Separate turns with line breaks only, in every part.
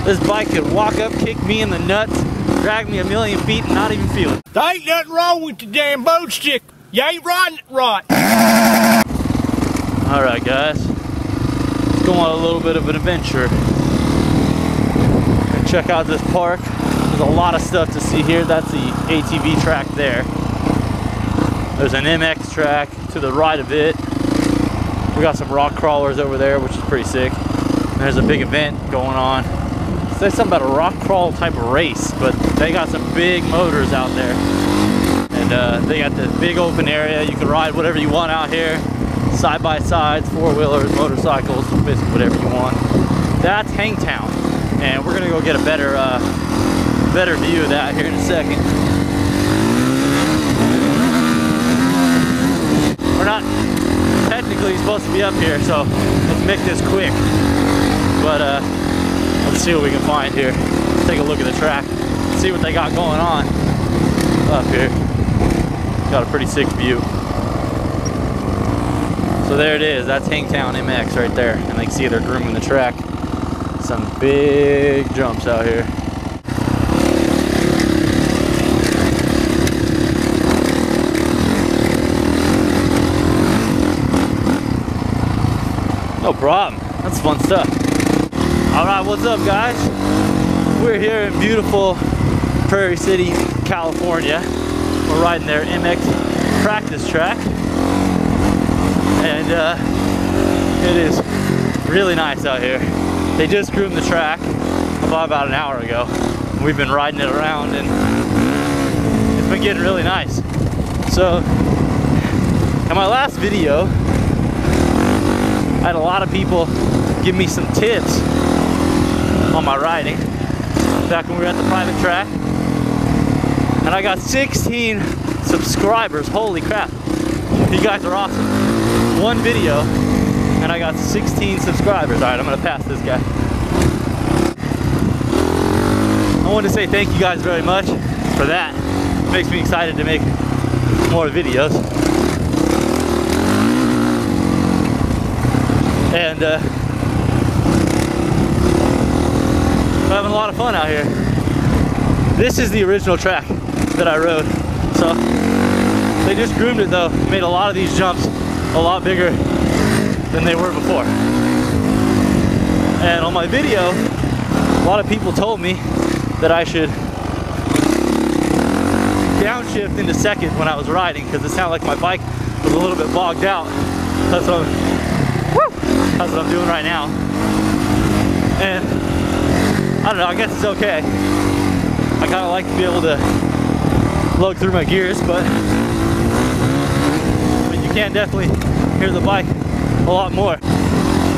This bike could walk up, kick me in the nuts, drag me a million feet and not even feel it.
There ain't nothing wrong with the damn boat stick. You ain't riding it right.
Alright guys, let's go on a little bit of an adventure. And check out this park. There's a lot of stuff to see here. That's the ATV track there. There's an MX track to the right of it. We got some rock crawlers over there, which is pretty sick. And there's a big event going on. There's something about a rock crawl type of race, but they got some big motors out there. And they got the big open area. You can ride whatever you want out here. Side by sides, four-wheelers, motorcycles, basically whatever you want. That's Hangtown. And we're gonna go get a better view of that here in a second. We're not technically supposed to be up here, so let's make this quick. But let's see what we can find here. Let's take a look at the track, see what they got going on up here. Got a pretty sick view. So there it is, that's Hangtown MX right there. And you can see they're grooming the track. Some big jumps out here. No problem, that's fun stuff. All right, what's up guys? We're here in beautiful Prairie City, California. We're riding their MX practice track. And it is really nice out here. They just groomed the track about an hour ago. We've been riding it around and it's been getting really nice. So in my last video, I had a lot of people give me some tips on my riding back when we were at the private track. And I got 16 subscribers, holy crap. You guys are awesome. One video and I got 16 subscribers. All right, I'm gonna pass this guy. I want to say thank you guys very much for that. It makes me excited to make more videos. And we're having a lot of fun out here. This is the original track that I rode. So they just groomed it though, made a lot of these jumps a lot bigger than they were before. And on my video, a lot of people told me that I should downshift into second when I was riding because it sounded like my bike was a little bit bogged out. That's what I'm doing right now. And I don't know, I guess it's okay. I kind of like to be able to lug through my gears, but you can definitely hear the bike a lot more.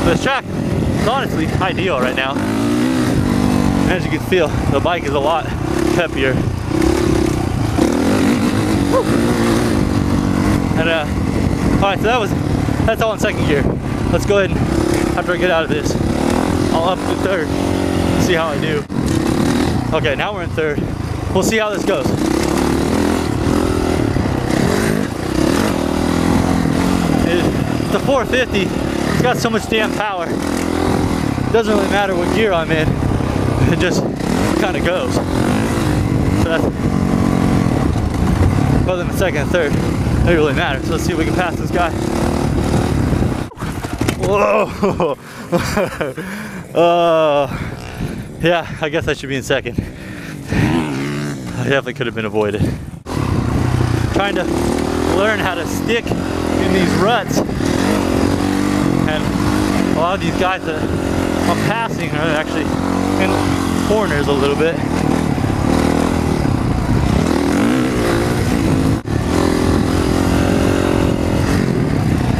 This track is honestly ideal right now. And as you can feel, the bike is a lot peppier. Woo. And alright, so that's all in second gear. Let's go ahead and after I get out of this, I'll up to third, see how I do. Okay, now we're in third. We'll see how this goes. The 450, it's got so much damn power. It doesn't really matter what gear I'm in. It just kind of goes. So that's, whether I'm in second and third, it doesn't really matter. So let's see if we can pass this guy. Whoa! Yeah, I guess I should be in second. I definitely could have been avoided. Trying to learn how to stick in these ruts. And a lot of these guys that I'm passing are actually in corners a little bit.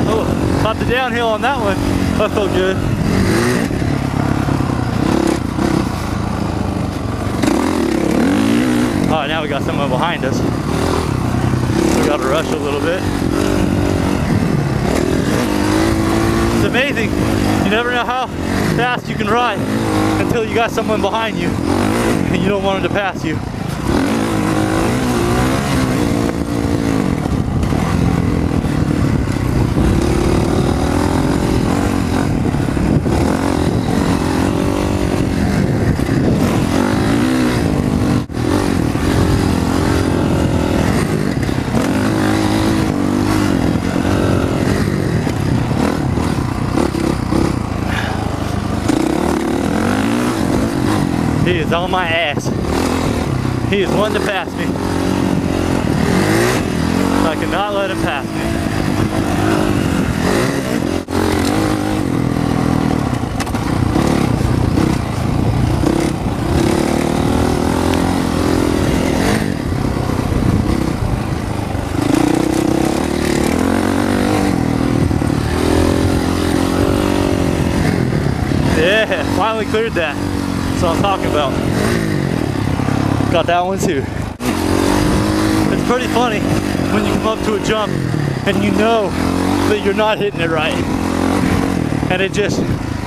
Oh, caught the downhill on that one. That felt good. Alright, now we got someone behind us. We got to rush a little bit. It's amazing. You never know how fast you can ride until you got someone behind you and you don't want them to pass you. He is on my ass. He is wanting to pass me. I cannot let him pass me. Yeah, finally cleared that. That's what I'm talking about. Got that one too. It's pretty funny when you come up to a jump and you know that you're not hitting it right. And it just,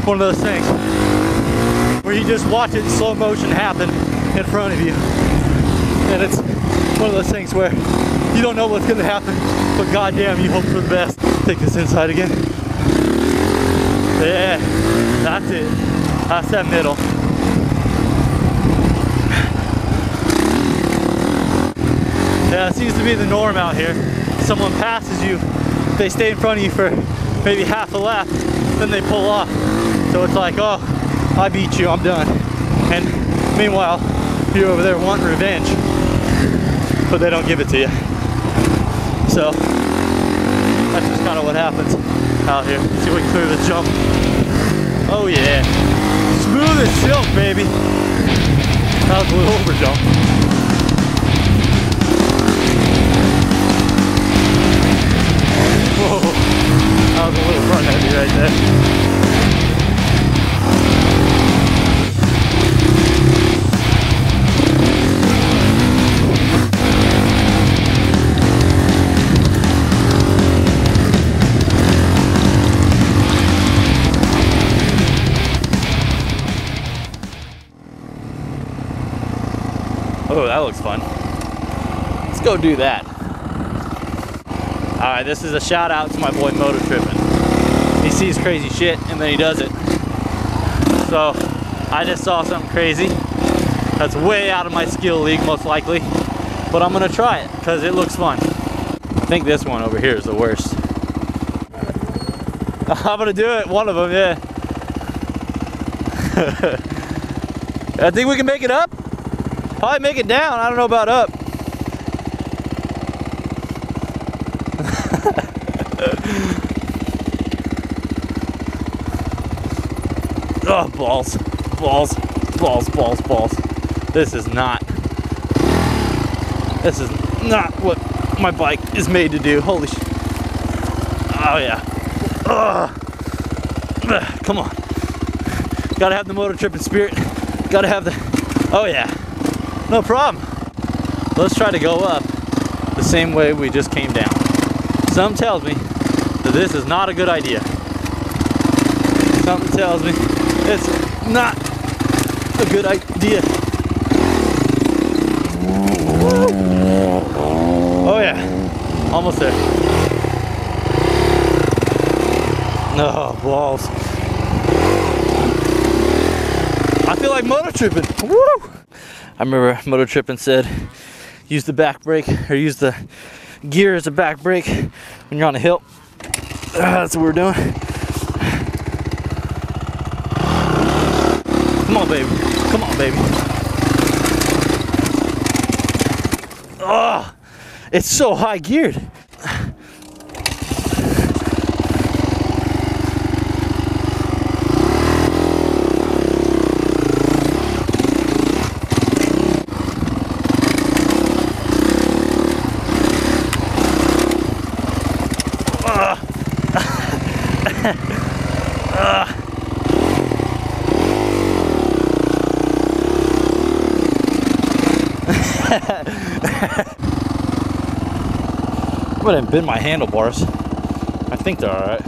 one of those things where you just watch it in slow motion happen in front of you. And it's one of those things where you don't know what's gonna happen, but goddamn, you hope for the best. Take this inside again. Yeah, that's it. That's that middle. Yeah, it seems to be the norm out here. Someone passes you, they stay in front of you for maybe half a lap, then they pull off. So it's like, oh, I beat you, I'm done. And meanwhile, you're over there wanting revenge, but they don't give it to you. So that's just kind of what happens out here. See if we can clear this jump. Oh yeah, smooth as silk, baby. That was a little over jump. Whoa, that was a little front heavy right there. Oh, that looks fun. Let's go do that. Alright, this is a shout out to my boy Moto Trippin'. He sees crazy shit and then he does it. So, I just saw something crazy. That's way out of my skill league, most likely. But I'm gonna try it, because it looks fun. I think this one over here is the worst. I'm gonna do it, one of them, yeah. I think we can make it up. Probably make it down, I don't know about up. Oh, balls, balls, balls, balls, balls. This is not what my bike is made to do. Holy shit. Oh yeah. Ugh. Come on. Gotta have the Moto Trippin' spirit. Gotta have the, oh yeah. No problem. Let's try to go up the same way we just came down. Something tells me that this is not a good idea. Something tells me it's not a good idea. Oh yeah, almost there. No, balls. I feel like Moto Trippin'. Woo! I remember Moto Trippin' said, use the back brake, or use the gear as a back brake when you're on a hill. That's what we're doing. Come on, baby. Come on, baby. Oh, it's so high geared. I'm gonna bend my handlebars. I think they're alright.